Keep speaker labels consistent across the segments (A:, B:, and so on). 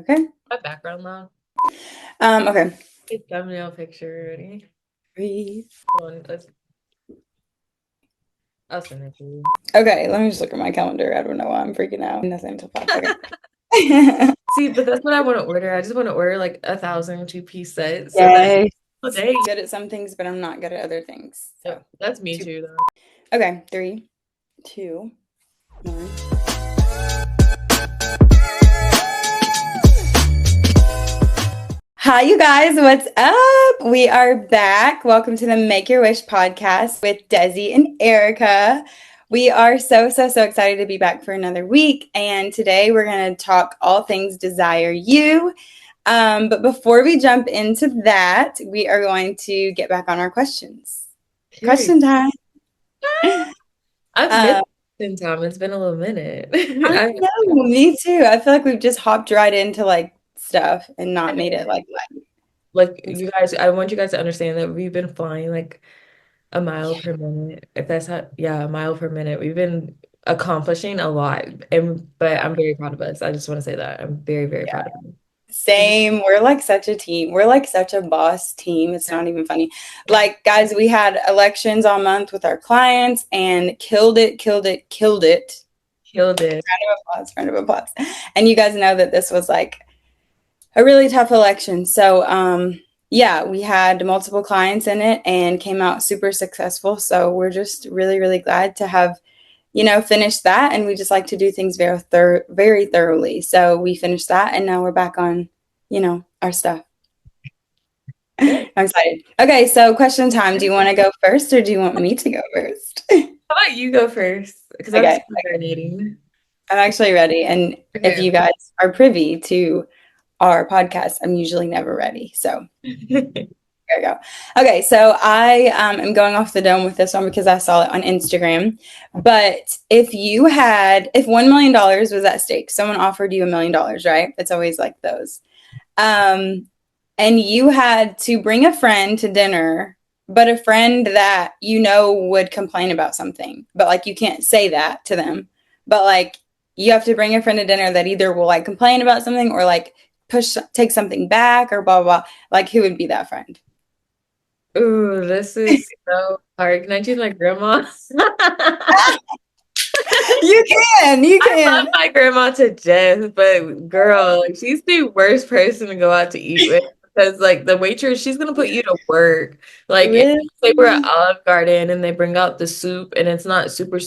A: Okay.
B: My background loud.
A: Okay.
B: It's thumbnail picture ready.
A: Breathe.
B: Hold on, I'll send it to you.
A: Okay, let me just look at my calendar. I don't know why I'm freaking out. Nothing until 5. Okay.
B: See, but that's what I want to order. I just want to order like 1,000 2-piece sets. So that's
A: Yay.
B: a day.
A: Good at some things, but I'm not good at other things. So
B: Yep, that's me
A: two.
B: too, though.
A: Okay, 3, 2, 1. Hi, you guys. What's up? We are back. Welcome to the Make Your Wish podcast with Desi and Erica. We are so excited to be back for another week. And today we're going to talk all things Desire You. But before we jump into that, we are going to get back on our questions.
B: Period.
A: Question time.
B: I've missed
A: Um,
B: it time. It's been a little minute.
A: I know, me too. I feel like we've just hopped right into like stuff and not made it like light.
B: Like you guys, I want you guys to understand that we've been flying like a mile per minute. If that's how, yeah, a mile per minute. We've been accomplishing a lot, but I'm very proud of us. I just want to say that I'm very proud of you.
A: Same. We're like such a team. We're like such a boss team. It's not even funny. Like, guys, we had elections all month with our clients and killed it.
B: Killed it.
A: Round of applause. And you guys know that this was like a really tough election. So, yeah, we had multiple clients in it and came out super successful. So we're just really glad to have, finished that. And we just like to do things very thoroughly. So we finished that and now we're back on, our stuff.
B: Yeah.
A: I'm excited. Okay, so question time. Do you want to go first or do you want me to go first?
B: How about you go first? Because I'm
A: Okay,
B: just marinating.
A: I'm actually ready. And if
B: Okay.
A: you guys are privy to our podcast, I'm usually never ready. So there we go. Okay, so I am going off the dome with this one because I saw it on Instagram. But if $1 million was at stake, someone offered you $1 million, right? It's always like those. Um, and you had to bring a friend to dinner, but a friend that would complain about something, but like you can't say that to them. But like you have to bring a friend to dinner that either will like complain about something or like take something back or blah blah blah. Like who would be that friend?
B: Ooh, this is so hard. Can I choose my grandma?
A: You
B: I love
A: can.
B: my grandma to death, but girl, like, she's the worst person to go out to eat with because like the waitress, she's gonna put you to work. Like if
A: Really?
B: they were at Olive Garden and they bring out the soup and it's not super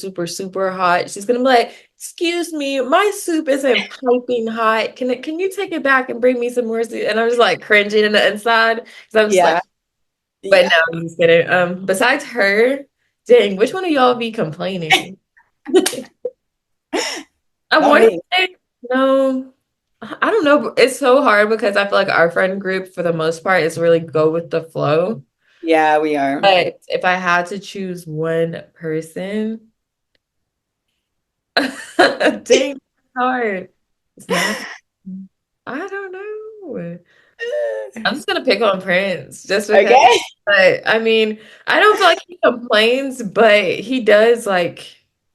B: hot, she's gonna be like, "Excuse me, my soup isn't piping hot. Can you take it back and bring me some more soup?" And I'm just like cringing in the inside because I'm just like,
A: Yeah.
B: but
A: Yeah.
B: no, I'm just kidding. Besides her, dang, which one of y'all be complaining? I
A: Not
B: want to
A: me.
B: say no. I don't know. It's so hard because I feel like our friend group, for the most part, is really go with the flow.
A: Yeah, we are.
B: But if I had to choose one person, dang, it's hard. It's not. I don't know. I'm just gonna pick on Prince just because.
A: Okay.
B: But I mean, I don't feel like he complains, but he does like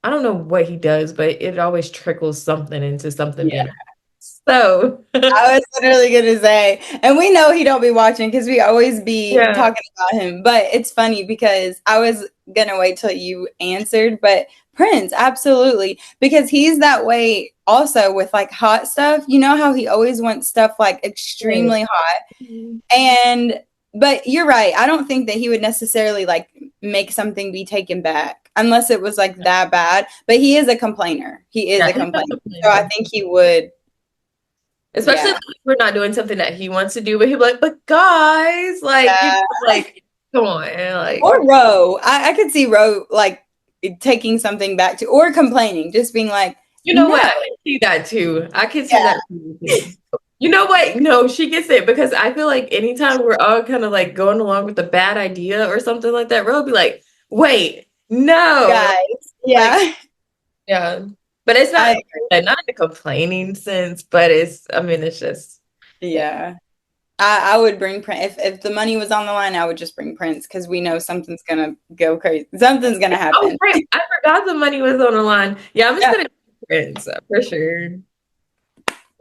B: I don't know what he does, but it always trickles something into something
A: Yeah.
B: being so.
A: I was literally gonna say, and we know he don't be watching because we always be
B: Yeah.
A: talking about him. But it's funny because I was gonna wait till you answered, but Prince, absolutely, because he's that way also with like hot stuff. You know how he always wants stuff like
B: Right.
A: extremely hot,
B: Mhm.
A: and but you're right. I don't think that he would necessarily like make something be taken back unless it was like that bad. But he is a complainer. He is
B: Yeah,
A: a
B: he's a
A: complainer, so I
B: complainer.
A: think he would.
B: Especially
A: Yeah.
B: like, if we're not doing something that he wants to do, but he'd be like, but guys,
A: Yeah.
B: like, come on, like,
A: Or Ro. I could see Ro like taking something back to or complaining, just being like,
B: you know
A: no.
B: what? I can see that too. I can see
A: Yeah.
B: that too. You know what? No, she gets it because I feel like anytime we're all kind of like going along with a bad idea or something like that, Ro be like, wait, no.
A: Guys.
B: Like,
A: Yeah.
B: yeah. But it's
A: I
B: not
A: agree.
B: not in a complaining sense, but I mean, it's just, yeah.
A: Yeah. I would bring Prince if the money was on the line, I would just bring Prince because we know something's gonna go crazy. Something's gonna
B: Oh,
A: happen.
B: right. I forgot the money was on the line. Yeah, I'm just
A: Yeah.
B: gonna do Prince for sure.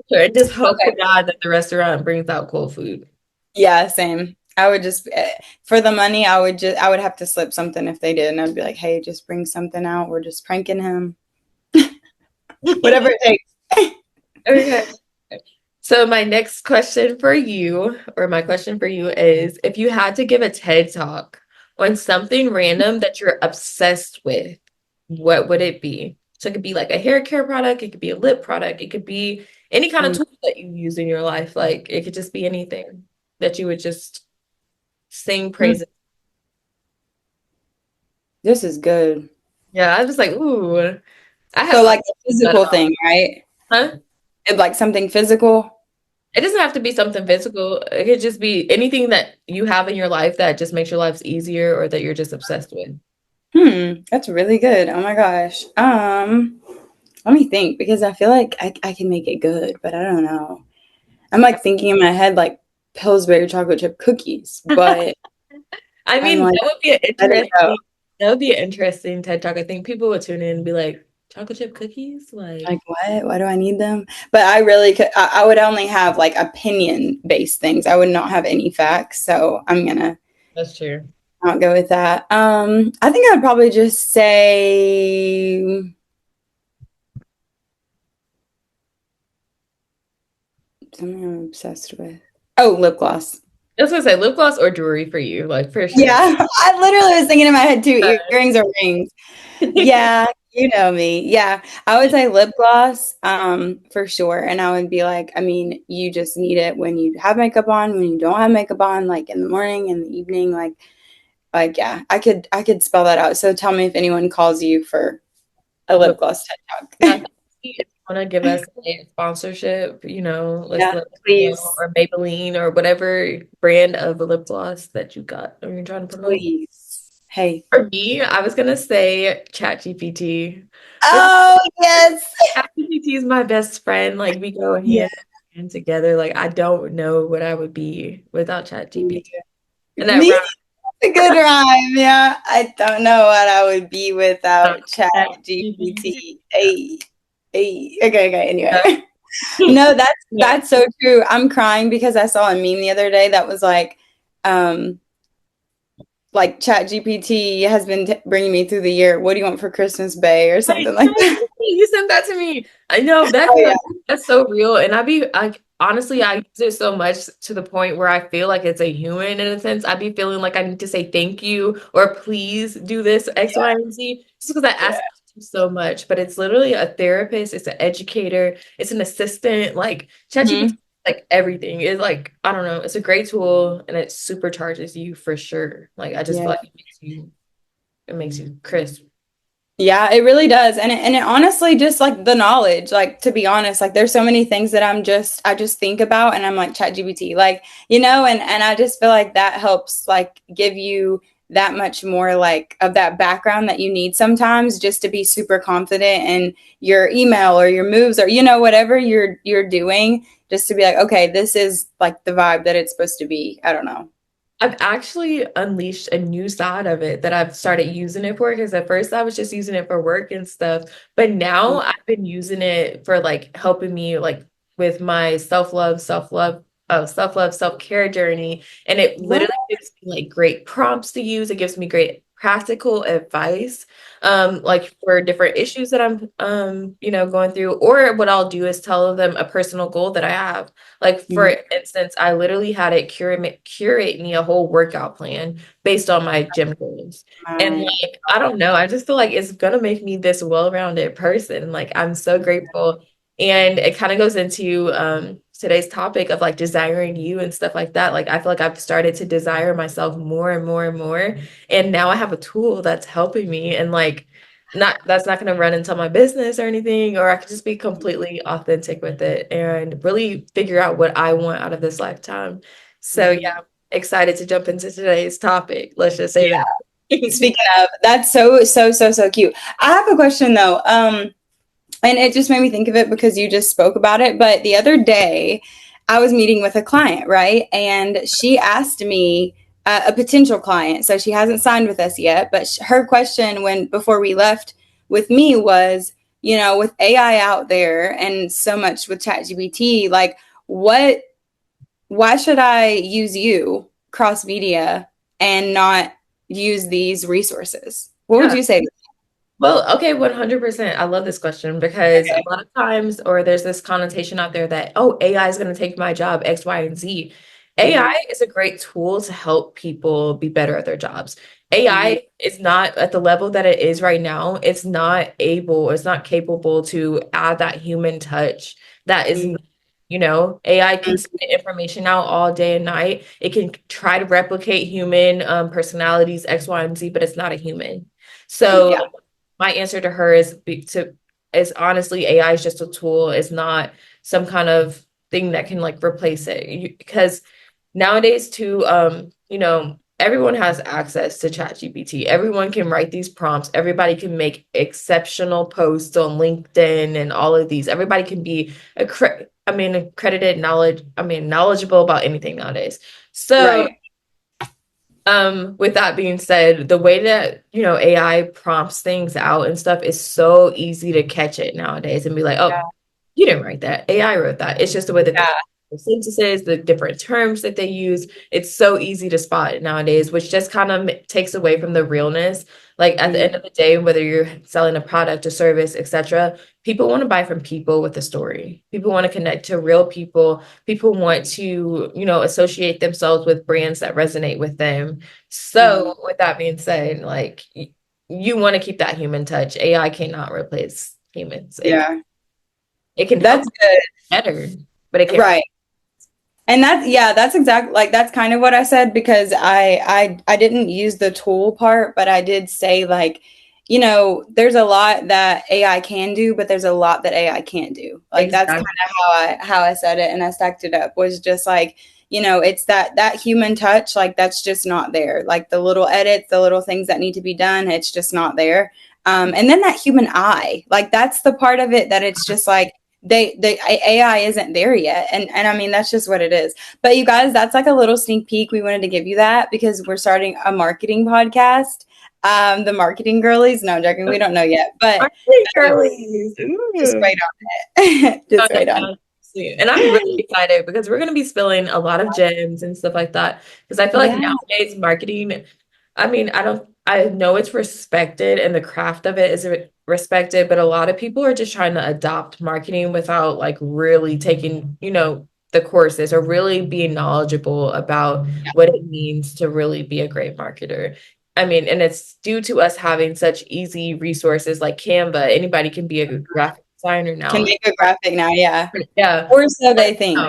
B: Sure, and just hope to
A: Okay.
B: God that the restaurant brings out cold food.
A: Yeah, same. I would just for the money, I would have to slip something if they did, and I'd be like, "Hey, just bring something out. We're just pranking him. Whatever it takes."
B: Okay. So my next question for you, or my question for you is, if you had to give a TED talk on something random that you're obsessed with, what would it be? So it could be like a hair care product, it could be a lip product, it could be any kind of
A: Mm,
B: tool that you use in your life. Like it could just be anything that you would just sing
A: mm.
B: praises.
A: This is good.
B: Yeah, I was like, ooh, I
A: So
B: have
A: like a
B: that
A: physical
B: all.
A: thing, right?
B: Huh?
A: Like something physical.
B: It doesn't have to be something physical. It could just be anything that you have in your life that just makes your life easier or that you're just obsessed with.
A: That's really good. Oh my gosh. Let me think because I feel like I can make it good, but I don't know. I'm like thinking in my head like Pillsbury chocolate chip cookies, but
B: I
A: I'm
B: mean,
A: like, I don't know.
B: that would be an interesting TED Talk. I think people would tune in and be like, chocolate chip cookies?
A: Like
B: Like,
A: what? Why do I need them? But I really could. I would only have like opinion based things. I would not have any facts. So I'm gonna
B: that's true.
A: not go with that. I think I would probably just say something I'm obsessed with. Oh, lip gloss.
B: I was gonna say lip gloss or jewelry for you, like for sure.
A: Yeah, I literally was thinking in my head too, earrings or rings. Yeah, you know me. Yeah, I would say lip gloss, for sure. And I would be like, I mean, you just need it when you have makeup on, when you don't have makeup on, like in the morning, in the evening, yeah, I could spell that out. So tell me if anyone calls you for a lip
B: Lip,
A: gloss TED
B: yeah,
A: Talk.
B: if you want to give us a sponsorship, let's
A: Yeah,
B: let us know,
A: please,
B: or Maybelline or whatever brand of a lip gloss that you got or you're trying to promote.
A: please. Hey.
B: For me, I was gonna say ChatGPT.
A: Oh, yes.
B: ChatGPT is my best friend. Like we go
A: Yeah.
B: hand in hand together. Like I don't know what I would be without ChatGPT. And that
A: Me, a good rhyme. Yeah, I don't know what I would be
B: round
A: without Chat
B: ChatGPT.
A: GPT. Hey, hey. Okay, okay.
B: Yeah.
A: Anyway, no, that's
B: Yeah.
A: that's so true. I'm crying because I saw a meme the other day that was um, like Chat GPT has been bringing me through the year. What do you want for Christmas, Bay, or
B: I
A: something like
B: know,
A: that?
B: you sent that to me. I know
A: Oh yeah.
B: that's so real. And I honestly I use it so much to the point where I feel like it's a human in a sense. I'd be feeling like I need to say thank you or please do this X, Y, and Z just because I
A: Yeah.
B: ask so much. But it's literally a therapist, it's an educator, it's an assistant. Like ChatGPT,
A: Mhm.
B: like everything. It's like, I don't know, it's a great tool and it supercharges you for sure. Like I just feel
A: Yeah.
B: like it makes you crisp.
A: Yeah, it really does. And it honestly just like the knowledge, like to be honest, like there's so many things that I just think about and I'm like ChatGPT, like, and I just feel like that helps like give you that much more like of that background that you need sometimes just to be super confident in your email or your moves or whatever you're doing, just to be like, okay, this is like the vibe that it's supposed to be. I don't know.
B: I've actually unleashed a new side of it that I've started using it for because at first I was just using it for work and stuff, but now I've been using it for like helping me like with my self-love, self-care journey. And it
A: What?
B: literally gives me like great prompts to use. It gives me great practical advice like for different issues that I'm going through. Or what I'll do is tell them a personal goal that I have. Like for
A: Mhm.
B: instance, I literally had it curate me a whole workout plan based on my gym goals. And
A: My
B: like, I don't know, I just feel like it's gonna make me this well-rounded person. Like I'm so grateful. And it kind of goes into today's topic of like desiring you and stuff like that. Like I feel like I've started to desire myself more and more and more. And now I have a tool that's helping me and like not that's not going to run into my business or anything, or I could just be completely authentic with it and really figure out what I want out of this lifetime. So
A: Mhm.
B: yeah, excited to jump into today's topic. Let's just say that.
A: Speaking of, that's so, so, so, so cute. I have a question though. And it just made me think of it because you just spoke about it. But the other day, I was meeting with a client, right? And she asked me, a potential client. So she hasn't signed with us yet. But her question when before we left with me was, with AI out there and so much with ChatGPT, like why should I use you cross media and not use these resources? What would
B: Yeah.
A: you say?
B: Well, okay, 100%. I love this question because a lot of times, or there's this connotation out there that, oh, AI is going to take my job, X, Y, and Z.
A: Mhm,
B: AI is a great tool to help people be better at their jobs.
A: mhm,
B: AI is not at the level that it is right now. It's not capable to add that human touch that is,
A: mhm,
B: AI can spit information out all day and night. It can try to replicate human personalities, X, Y, and Z, but it's not a human. So
A: yeah,
B: my answer to her is honestly AI is just a tool. It's not some kind of thing that can like replace it. Because nowadays too, everyone has access to ChatGPT. Everyone can write these prompts. Everybody can make exceptional posts on LinkedIn and all of these. Everybody can be accredited knowledgeable about anything nowadays. So
A: right.
B: with that being said, the way that, AI prompts things out and stuff is so easy to catch it nowadays and be like,
A: Yeah,
B: oh, you didn't write that. AI wrote that. It's just the way that
A: yeah,
B: the sentences, the different terms that they use. It's so easy to spot it nowadays, which just kind of takes away from the realness. Like at the
A: mhm,
B: end of the day, whether you're selling a product, a service, etc., people want to buy from people with a story. People want to connect to real people. People want to, associate themselves with brands that resonate with them.
A: mhm.
B: So, with that being said, like you want to keep that human touch. AI cannot replace humans.
A: Yeah,
B: It can help
A: that's good.
B: better, but it can't.
A: Right. And that's exactly like that's kind of what I said because I didn't use the tool part, but I did say like, there's a lot that AI can do, but there's a lot that AI can't do. Like that's kind
B: Exactly.
A: of how I said it and I stacked it up was just like, it's that human touch, like that's just not there. Like the little edits, the little things that need to be done, it's just not there. And then that human eye, like that's the part of it that it's just like they AI isn't there yet. And I mean that's just what it is. But you guys, that's like a little sneak peek. We wanted to give you that because we're starting a marketing podcast. The marketing girlies. No, I'm joking. We don't know yet, but
B: Marketing girlies.
A: just
B: Ooh.
A: wait on it.
B: No,
A: Just
B: no,
A: wait on it.
B: no. And I'm really excited because we're going to be spilling a lot of gems and stuff like that. Because I feel like
A: Yeah.
B: nowadays marketing, I know it's respected and the craft of it is respected, but a lot of people are just trying to adopt marketing without like really taking, the courses or really being knowledgeable about what it means to really be a great marketer. And it's due to us having such easy resources like Canva. Anybody can be a graphic designer
A: Can
B: now.
A: make a graphic now. Yeah.
B: Yeah.
A: Or so
B: But
A: they think.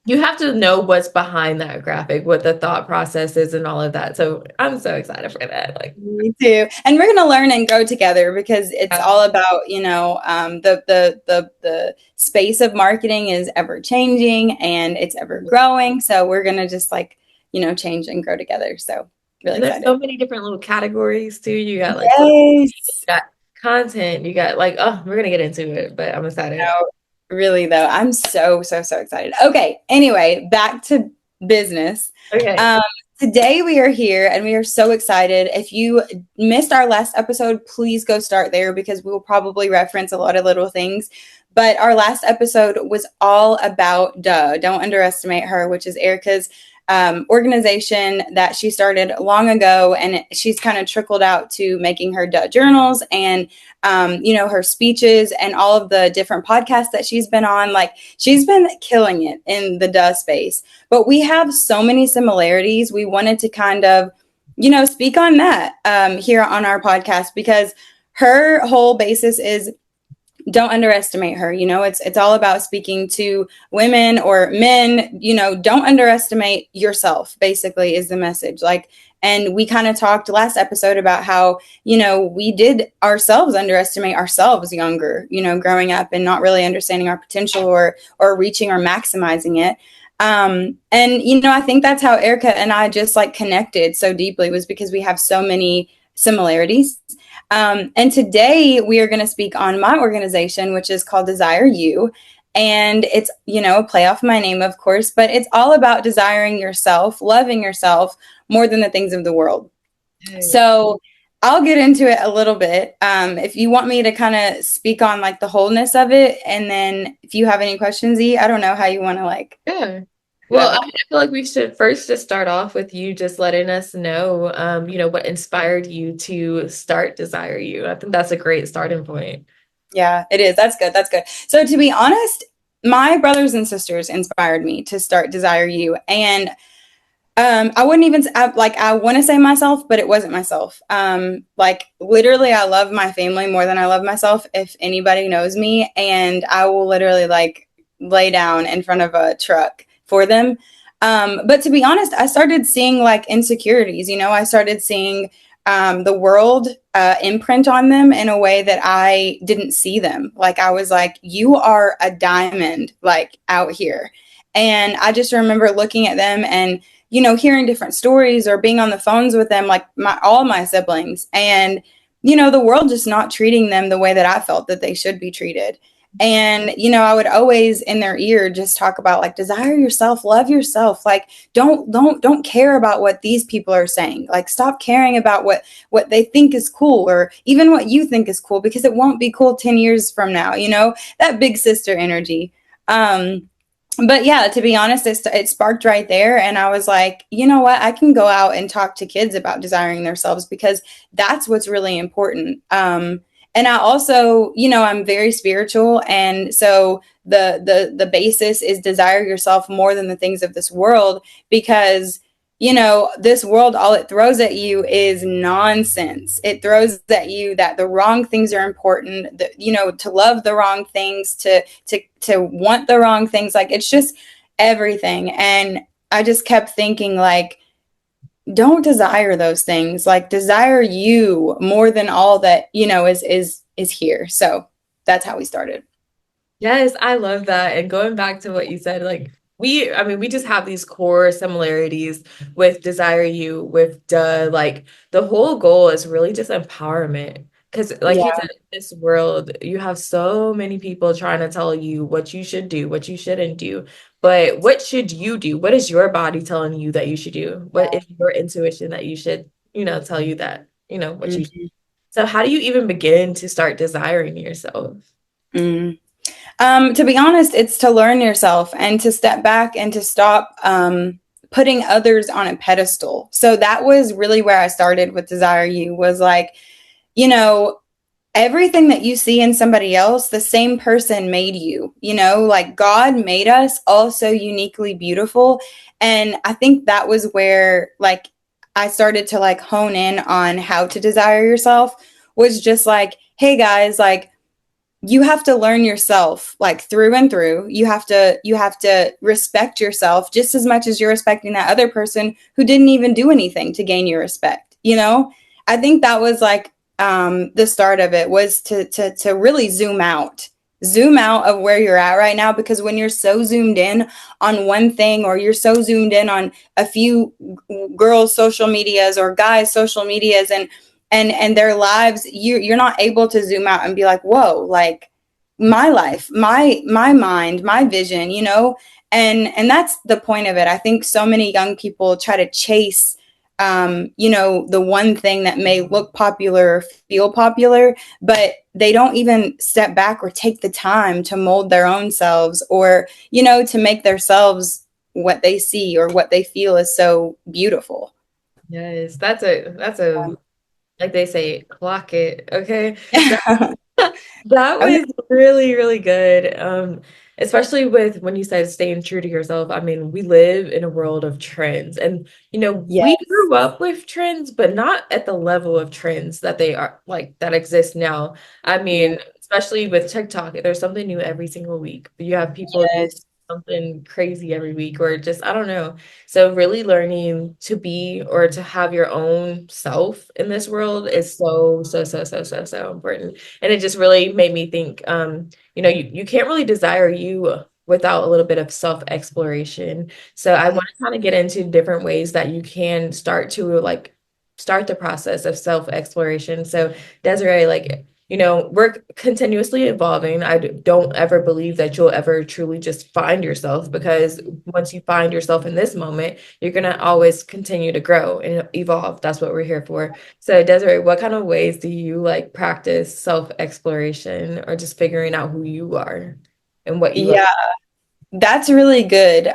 B: you have to know what's behind that graphic, what the thought process is and all of that. So I'm so excited for that. Like,
A: Me too. And we're gonna learn and grow together because it's
B: yeah.
A: all about, the space of marketing is ever changing and it's ever growing. So we're gonna just like, change and grow together. So really
B: And there's
A: excited.
B: so many different little categories too. You got like social, you
A: Yes.
B: got content, you got like, oh, we're gonna get into it, but I'm excited.
A: No, really though. I'm so, so, so excited. Okay. Anyway, back to business.
B: Okay.
A: Um, Today we are here and we are so excited. If you missed our last episode, please go start there because we will probably reference a lot of little things. But our last episode was all about Don't underestimate her, which is Erica's organization that she started long ago, and she's kind of trickled out to making her journals and her speeches and all of the different podcasts that she's been on. Like she's been killing it in the space. But we have so many similarities. We wanted to kind of, speak on that here on our podcast because her whole basis is don't underestimate her. It's all about speaking to women or men. Don't underestimate yourself, basically, is the message. Like, and we kind of talked last episode about how, we did ourselves underestimate ourselves younger, growing up and not really understanding our potential or reaching or maximizing it. And I think that's how Erica and I just like connected so deeply was because we have so many similarities. And today we are going to speak on my organization, which is called Desire You. And it's, a play off my name, of course, but it's all about desiring yourself, loving yourself more than the things of the world.
B: Hey.
A: So I'll get into it a little bit. If you want me to kind of speak on like the wholeness of it, and then if you have any questions, I don't know how you want to like
B: Yeah. Well,
A: go.
B: I feel like we should first just start off with you just letting us know, what inspired you to start Desire You. I think that's a great starting point.
A: Yeah, it is. That's good. That's good. So to be honest, my brothers and sisters inspired me to start Desire You, and I wouldn't even like I want to say myself, but it wasn't myself. Like literally, I love my family more than I love myself. If anybody knows me, and I will literally like lay down in front of a truck for them. But to be honest, I started seeing like insecurities. I started seeing the world imprint on them in a way that I didn't see them. Like I was like, you are a diamond, like out here. And I just remember looking at them and hearing different stories or being on the phones with them, like all my siblings, and the world just not treating them the way that I felt that they should be treated. And I would always in their ear just talk about like desire yourself, love yourself, like don't care about what these people are saying, like stop caring about what they think is cool or even what you think is cool, because it won't be cool 10 years from now, that big sister energy. But yeah, to be honest, it sparked right there. And I was like, you know what? I can go out and talk to kids about desiring themselves because that's what's really important. And I also, I'm very spiritual. And so the basis is desire yourself more than the things of this world, because this world, all it throws at you is nonsense. It throws at you that the wrong things are important, that, to love the wrong things, to want the wrong things. Like it's just everything. And I just kept thinking like, don't desire those things. Like desire you more than all that, is here. So that's how we started.
B: Yes, I love that. And going back to what you said, like we just have these core similarities with Desire You, with like the whole goal is really just empowerment. Because like you
A: Yeah.
B: said, in this world, you have so many people trying to tell you what you should do, what you shouldn't do. But what should you do? What is your body telling you that you should do? What is your intuition that you should, tell you that, what you.
A: Mhm.
B: So how do you even begin to start desiring yourself?
A: Mm. To be honest, it's to learn yourself and to step back and to stop putting others on a pedestal. So that was really where I started with Desire You, was like, you know, everything that you see in somebody else, the same person made you, like God made us all so uniquely beautiful. And I think that was where like I started to like hone in on how to desire yourself, was just like, hey guys, like you have to learn yourself like through and through. You have to respect yourself just as much as you're respecting that other person who didn't even do anything to gain your respect. I think that was like the start of it, was to really zoom out of where you're at right now, because when you're so zoomed in on one thing, or you're so zoomed in on a few girls social medias or guys social medias and their lives, you're not able to zoom out and be like, whoa, like my life, my mind, my vision, and that's the point of it. I think so many young people try to chase the one thing that may look popular or feel popular, but they don't even step back or take the time to mold their own selves, or to make themselves what they see or what they feel is so beautiful.
B: Yes, that's a like they say, clock it. Okay. That that
A: Okay.
B: was really, really good. Especially with when you said staying true to yourself. I mean, we live in a world of trends, and we
A: Yes.
B: grew up with trends, but not at the level of trends that they are like that exist now. I
A: Yeah.
B: mean, especially with TikTok, there's something new every single week. You have people do
A: Yes.
B: something crazy every week, or just I don't know. So really learning to be or to have your own self in this world is so, so, so, so, so, so important. And it just really made me think, you can't really desire you without a little bit of self-exploration. So I
A: Yeah.
B: want to kind of get into different ways that you can start to like start the process of self-exploration. So Desiree, like we're continuously evolving. Don't ever believe that you'll ever truly just find yourself, because once you find yourself in this moment, you're going to always continue to grow and evolve. That's what we're here for. So, Desiree, what kind of ways do you like practice self-exploration or just figuring out who you are and what you
A: Yeah, that's really good,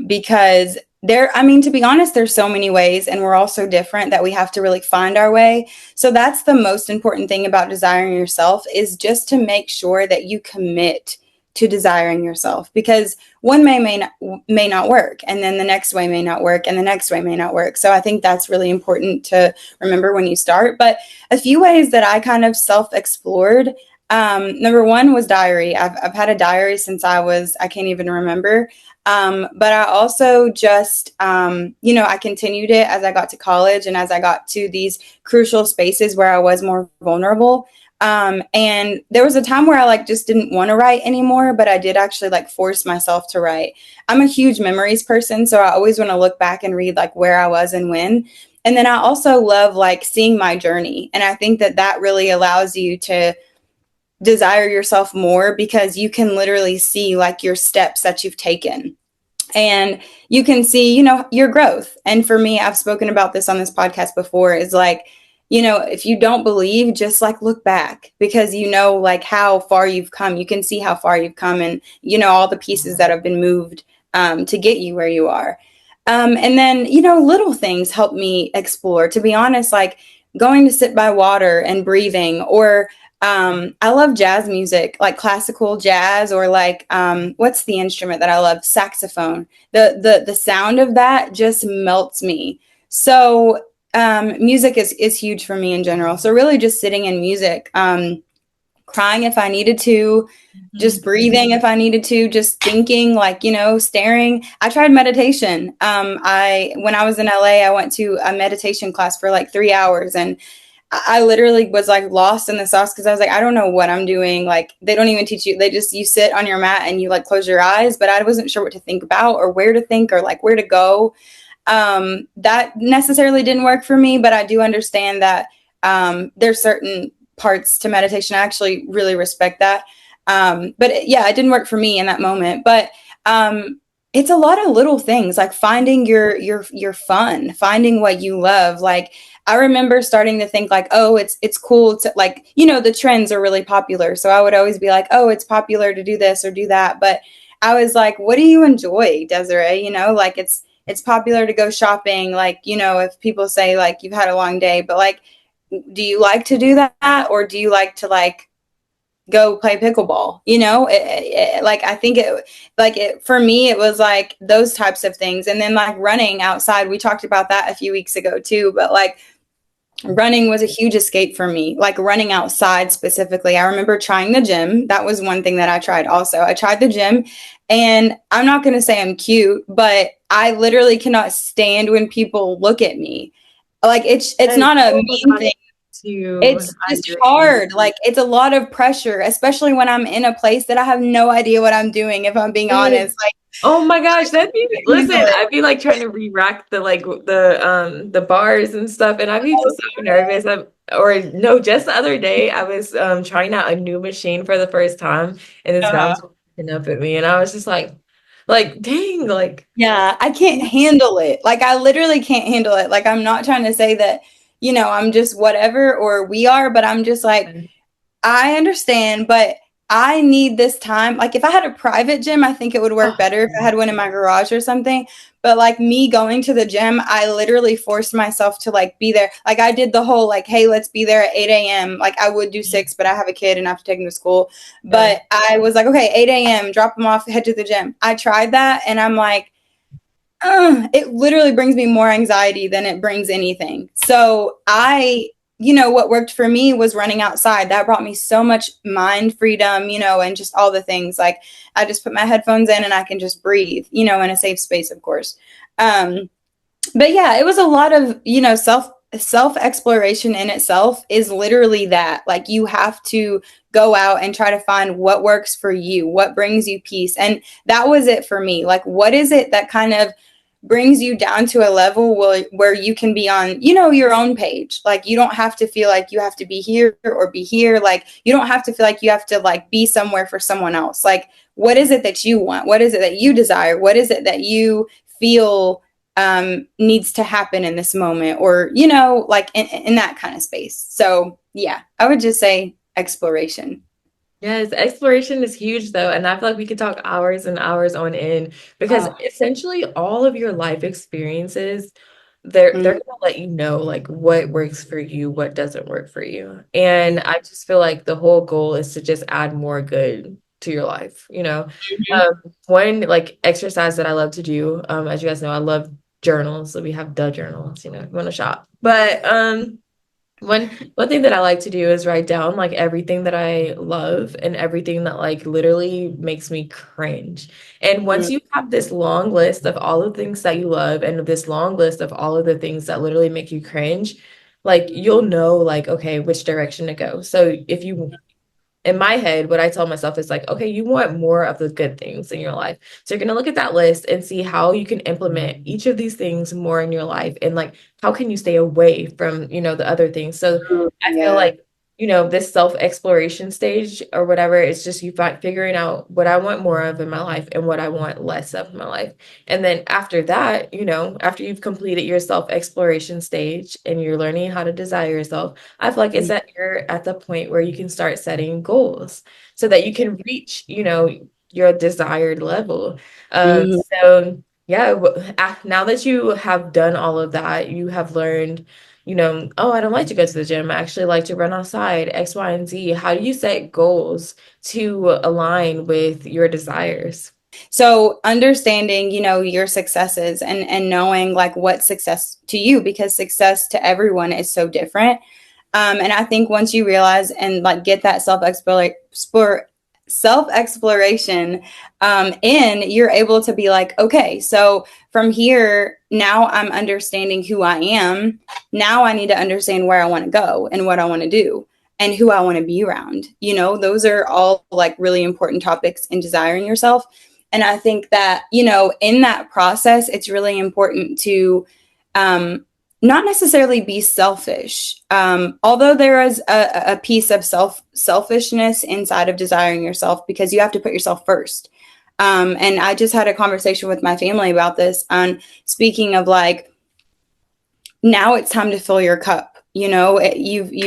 A: because I mean, to be honest, there's so many ways, and we're all so different that we have to really find our way. So that's the most important thing about desiring yourself, is just to make sure that you commit to desiring yourself, because one may not work, and then the next way may not work, and the next way may not work. So I think that's really important to remember when you start. But a few ways that I kind of self-explored. Number one was diary. I've had a diary since I can't even remember. But I also just, I continued it as I got to college and as I got to these crucial spaces where I was more vulnerable. And there was a time where I like just didn't want to write anymore, but I did actually like force myself to write. I'm a huge memories person, so I always want to look back and read like where I was and when. And then I also love like seeing my journey. And I think that that really allows you to desire yourself more, because you can literally see like your steps that you've taken, and you can see, your growth. And for me, I've spoken about this on this podcast before, is like, if you don't believe, just like look back, because like how far you've come. You can see how far you've come, and all the pieces that have been moved to get you where you are. And then little things help me explore, to be honest, like going to sit by water and breathing, or I love jazz music, like classical jazz, or like what's the instrument that I love? Saxophone. The sound of that just melts me. So music is huge for me in general. So really just sitting in music, crying if I needed to, just breathing if I needed to, just thinking, like, staring. I tried meditation. When I was in LA, I went to a meditation class for like 3 hours, and I literally was like lost in the sauce, because I was like, I don't know what I'm doing. Like, they don't even teach you. You sit on your mat and you like close your eyes, but I wasn't sure what to think about or where to think or like where to go. That necessarily didn't work for me, but I do understand that there's certain parts to meditation. I actually really respect that. Yeah, it didn't work for me in that moment. But it's a lot of little things, like finding your fun, finding what you love. Like, I remember starting to think like, oh, it's cool to like, the trends are really popular. So I would always be like, oh, it's popular to do this or do that. But I was like, what do you enjoy, Desiree? Like it's popular to go shopping. Like, if people say like you've had a long day, but like, do you like to do that? Or do you like to like go play pickleball? Like, I think for me, it was like those types of things. And then like running outside, we talked about that a few weeks ago too, but like running was a huge escape for me, like running outside specifically. I remember trying the gym. That was one thing that I tried also. I tried the gym, and I'm not going to say I'm cute, but I literally cannot stand when people look at me. Like, it's
B: Yes,
A: not a
B: so
A: mean
B: hard
A: thing.
B: to
A: It's just
B: hydrate.
A: hard. Like, it's a lot of pressure, especially when I'm in a place that I have no idea what I'm doing, if I'm being honest. Like,
B: Oh my gosh, that'd be
A: I can't handle
B: listen,
A: it.
B: I'd be like trying to re-rack the bars and stuff, and I'd be so nervous. Or no, just the other day I was trying out a new machine for the first time, and this guy
A: Uh-huh.
B: was looking up at me, and I was just like dang, like
A: Yeah, I can't handle it. Like, I literally can't handle it. Like, I'm not trying to say that, I'm just whatever, or we are, but I'm just like, I understand, but I need this time. Like, if I had a private gym, I think it would work
B: oh,
A: better if I had one in my garage or something. But like me going to the gym, I literally forced myself to like be there. Like, I did the whole like, hey, let's be there at 8 a.m. Like, I would do 6, but I have a kid and I have to take him to school.
B: yeah.
A: But I was like, okay, 8 a.m., drop him off, head to the gym. I tried that, and I'm like, it literally brings me more anxiety than it brings anything. So what worked for me was running outside. That brought me so much mind freedom, and just all the things. Like, I just put my headphones in and I can just breathe, in a safe space, of course. But yeah, it was a lot of, self exploration in itself is literally that. Like, you have to go out and try to find what works for you, what brings you peace. And that was it for me. Like, what is it that kind of brings you down to a level where you can be on, your own page. Like, you don't have to feel like you have to be here or be here. Like, you don't have to feel like you have to like be somewhere for someone else. Like, what is it that you want? What is it that you desire? What is it that you feel needs to happen in this moment, or, like in that kind of space. So yeah, I would just say exploration.
B: Yes, exploration is huge though, and I feel like we could talk hours and hours on end because
A: Oh,
B: essentially all of your life experiences, they're
A: mm,
B: gonna let you know like what works for you, what doesn't work for you. And I just feel like the whole goal is to just add more good to your life, you know.
A: mhm,
B: One like exercise that I love to do, as you guys know, I love journals. So we have the journals, you know, if you want to shop. But one thing that I like to do is write down like everything that I love and everything that like literally makes me cringe. And once
A: mm,
B: you have this long list of all the things that you love and this long list of all of the things that literally make you cringe, like you'll know like okay, which direction to go. So if you in my head, what I tell myself is like, okay, you want more of the good things in your life. So you're going to look at that list and see how you can implement each of these things more in your life and like how can you stay away from, the other things. So
A: mm,
B: I feel
A: yeah.
B: like, this self-exploration stage or whatever, it's just you figuring out what I want more of in my life and what I want less of in my life. And then after that, after you've completed your self-exploration stage and you're learning how to desire yourself, I feel like it's
A: Mm,
B: that you're at the point where you can start setting goals so that you can reach, your desired level.
A: mm.
B: So yeah, now that you have done all of that, you have learned, oh, I don't like to go to the gym. I actually like to run outside, X, Y, and Z. How do you set goals to align with your desires?
A: So understanding, your successes and knowing like what success to you, because success to everyone is so different. And I think once you realize and like get that self exploration in, you're able to be like, okay, so from here, now I'm understanding who I am. Now I need to understand where I want to go and what I want to do and who I want to be around. Those are all like really important topics in desiring yourself. And I think that, in that process, it's really important to um, not necessarily be selfish. Although there is a piece of selfishness inside of desiring yourself, because you have to put yourself first. And I just had a conversation with my family about this. On speaking of like, now it's time to fill your cup. You've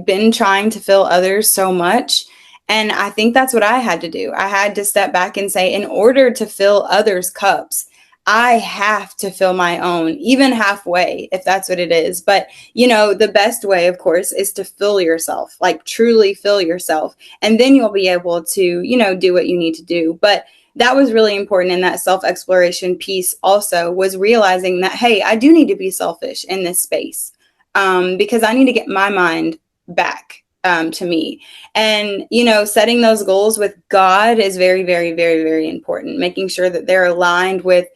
A: been trying to fill others so much. And I think that's what I had to do. I had to step back and say, in order to fill others' cups, I have to fill my own, even halfway, if that's what it is. But, the best way, of course, is to fill yourself, like truly fill yourself. And then you'll be able to, do what you need to do. But that was really important in that self-exploration piece also, was realizing that, hey, I do need to be selfish in this space, because I need to get my mind back to me. And, setting those goals with God is very, very, very, very important. Making sure that they're aligned with,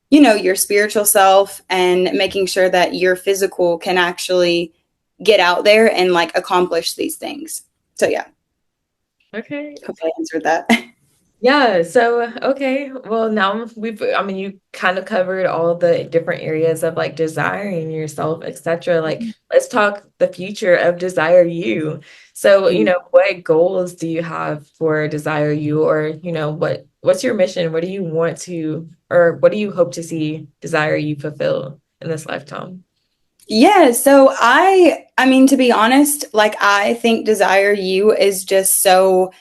A: your spiritual self, and making sure that your physical can actually get out there and like accomplish these things. So yeah,
B: Okay.
A: hope I answered that.
B: Yeah, so okay. Well, now I mean, you kind of covered all the different areas of like desiring yourself, etc. Like, let's talk the future of Desire You. So, what goals do you have for Desire You, or, what's your mission? What do you want to, or what do you hope to see Desire You fulfill in this lifetime?
A: Yeah, so I mean, to be honest, like, I think Desire You is just so,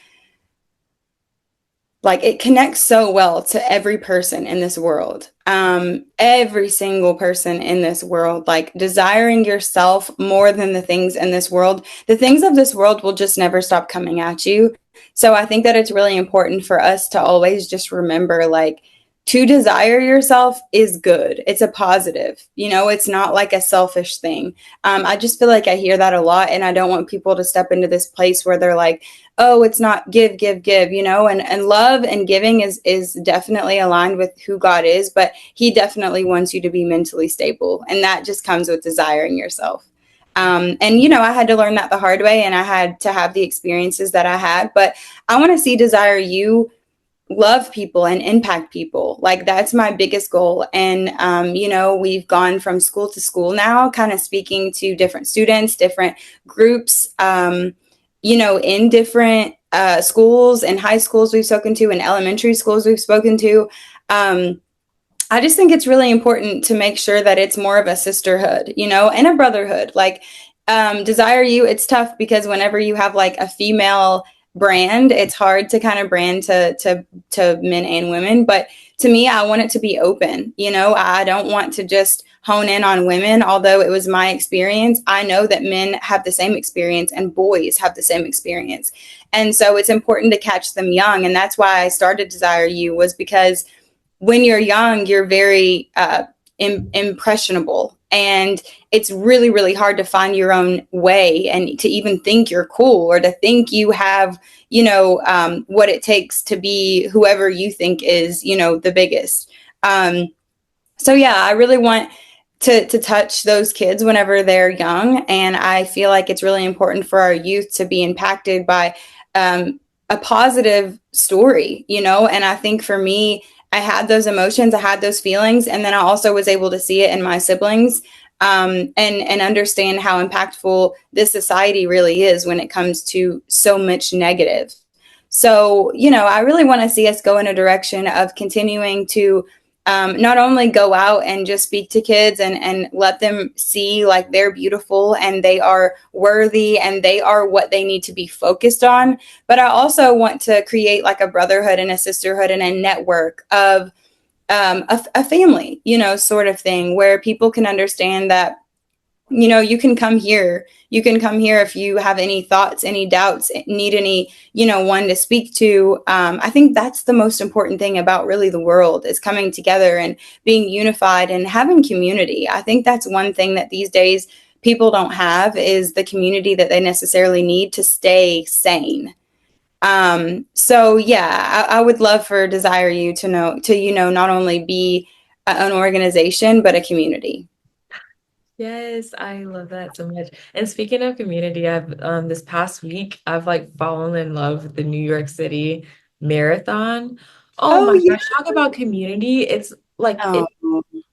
A: like, it connects so well to every person in this world. Every single person in this world, like, desiring yourself more than the things in this world. The things of this world will just never stop coming at you. So I think that it's really important for us to always just remember, like, to desire yourself is good. It's a positive, it's not like a selfish thing. I just feel like I hear that a lot, and I don't want people to step into this place where they're like, oh, it's not give, give, give, and love and giving is definitely aligned with who God is, but he definitely wants you to be mentally stable. And that just comes with desiring yourself. And I had to learn that the hard way, and I had to have the experiences that I had, but I want to see Desire You love people and impact people. Like that's my biggest goal. And we've gone from school to school now, kind of speaking to different students, different groups, in different schools and high schools we've spoken to, and elementary schools we've spoken to. I just think it's really important to make sure that it's more of a sisterhood, and a brotherhood. Like, Desire You, it's tough because whenever you have like a female brand, it's hard to kind of brand to men and women. But to me, I want it to be open. I don't want to just hone in on women, although it was my experience. I know that men have the same experience and boys have the same experience. And so it's important to catch them young. And that's why I started Desire You, was because when you're young, you're very impressionable, and it's really, really hard to find your own way and to even think you're cool, or to think you have, what it takes to be whoever you think is, the biggest. So yeah, I really want to touch those kids whenever they're young, and I feel like it's really important for our youth to be impacted by a positive story, and I think for me, I had those emotions, I had those feelings, and then I also was able to see it in my siblings, and understand how impactful this society really is when it comes to so much negative. So, I really want to see us go in a direction of continuing to not only go out and just speak to kids and let them see like they're beautiful and they are worthy and they are what they need to be focused on, but I also want to create like a brotherhood and a sisterhood and a network of a family, sort of thing, where people can understand that you can come here. You can come here if you have any thoughts, any doubts, need any, one to speak to. I think that's the most important thing about really the world, is coming together and being unified and having community. I think that's one thing that these days people don't have, is the community that they necessarily need to stay sane. So yeah, I would love for Desire You not only be an organization, but a community.
B: Yes, I love that so much. And speaking of community, I've this past week I've like fallen in love with the New York City Marathon. Oh
A: Oh
B: my
A: yeah.
B: gosh, talk about community. It's like
A: Oh,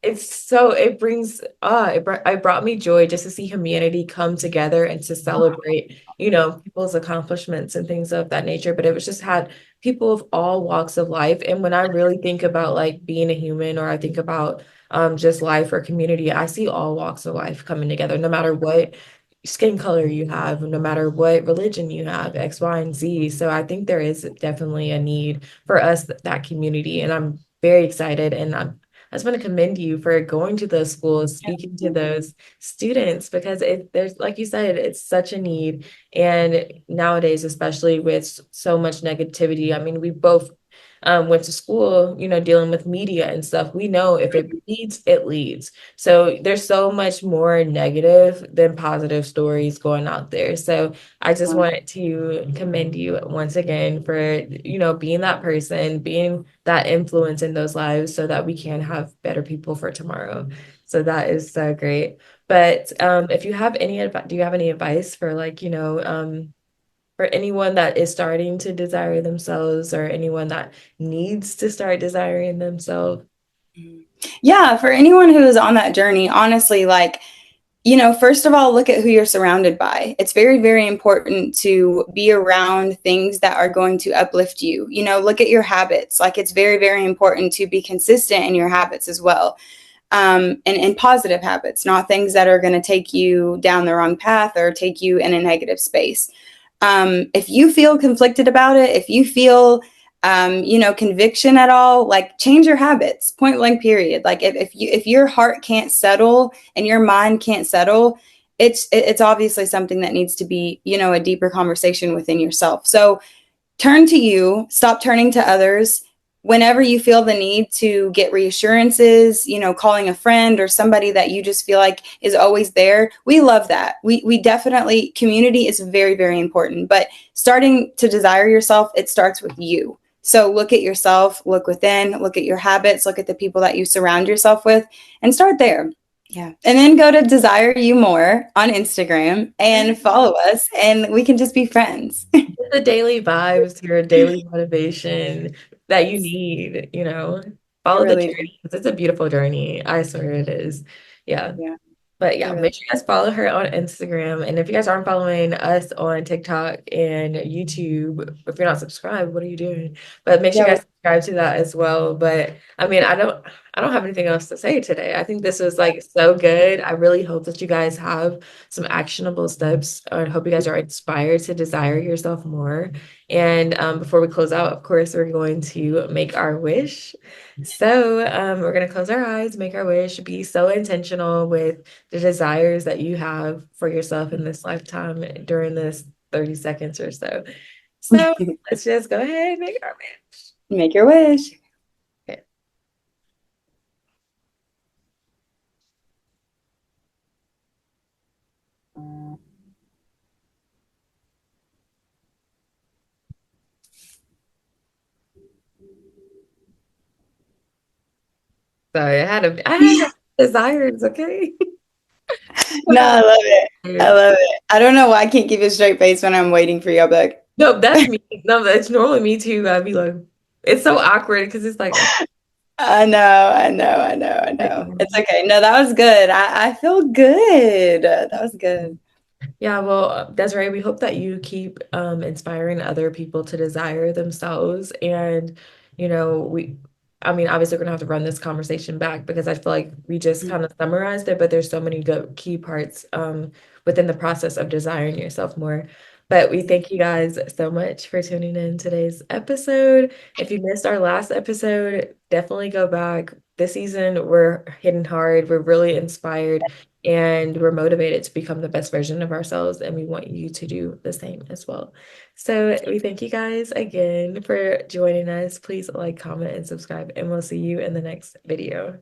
B: it's so it brings it brought me joy just to see humanity come together and to celebrate, people's accomplishments and things of that nature. But it was just had people of all walks of life. And when I really think about like being a human, or I think about just life or community, I see all walks of life coming together, no matter what skin color you have, no matter what religion you have, X, Y, and Z. So I think there is definitely a need for us, that community. And I'm very excited. And I just want to commend you for going to those schools, speaking to those students, because there's, like you said, it's such a need. And nowadays, especially with so much negativity, I mean, we both went to school, dealing with media and stuff. We know if it leads, it leads. So there's so much more negative than positive stories going out there. So I just wanted to commend you once again for, being that person, being that influence in those lives so that we can have better people for tomorrow. So that is so great. But if you have any advice, do you have any advice for like, for anyone that is starting to desire themselves, or anyone that needs to start desiring themselves?
A: yeah, for anyone who is on that journey, honestly, like, first of all, look at who you're surrounded by. It's very, very important to be around things that are going to uplift you. Look at your habits. Like, it's very, very important to be consistent in your habits as well. And positive habits, not things that are going to take you down the wrong path or take you in a negative space. If you feel conflicted about it, if you feel, conviction at all, like change your habits, point blank, period. Like if your heart can't settle and your mind can't settle, it's obviously something that needs to be, a deeper conversation within yourself. So turn to you, stop turning to others. Whenever you feel the need to get reassurances, calling a friend or somebody that you just feel like is always there, we love that. We definitely, community is very, very important. But starting to desire yourself, it starts with you. So look at yourself, look within, look at your habits, look at the people that you surround yourself with, and start there. Yeah. And then go to Desire You More on Instagram and follow us, and we can just be friends.
B: The daily vibes, your daily motivation. that you need,
A: I
B: follow the
A: really do.
B: journey. 'Cause it's a beautiful journey. I swear it is. Yeah.
A: Yeah,
B: But
A: I
B: yeah,
A: really.
B: make sure you guys follow her on Instagram. And if you guys aren't following us on TikTok and YouTube, if you're not subscribed, what are you doing? But make sure
A: Yeah,
B: you guys subscribe to that as well. But I mean, I don't have anything else to say today. I think this was like so good. I really hope that you guys have some actionable steps. I hope you guys are inspired to desire yourself more. And before we close out, of course, we're going to make our wish. So we're going to close our eyes, make our wish, be so intentional with the desires that you have for yourself in this lifetime during this 30 seconds or so. So let's just go ahead and make our wish.
A: make your wish.
B: Okay. So I had desires, okay?
A: No, I love it. I love it. I don't know why I can't keep a straight face when I'm waiting for your book.
B: No, that's me. No, that's normally me too. I'd be like, it's so awkward because it's like,
A: I know, I know, I know, I know. It's okay. No, that was good. I feel good. That was good.
B: yeah, well, Desiree, we hope that you keep inspiring other people to desire themselves. And, I mean, obviously, we're gonna have to run this conversation back because I feel like we just kind of summarized it, but there's so many good key parts within the process of desiring yourself more. But we thank you guys so much for tuning in today's episode. If you missed our last episode, definitely go back. This season, we're hitting hard. We're really inspired and we're motivated to become the best version of ourselves, and we want you to do the same as well. So we thank you guys again for joining us. Please like, comment, and subscribe, and we'll see you in the next video.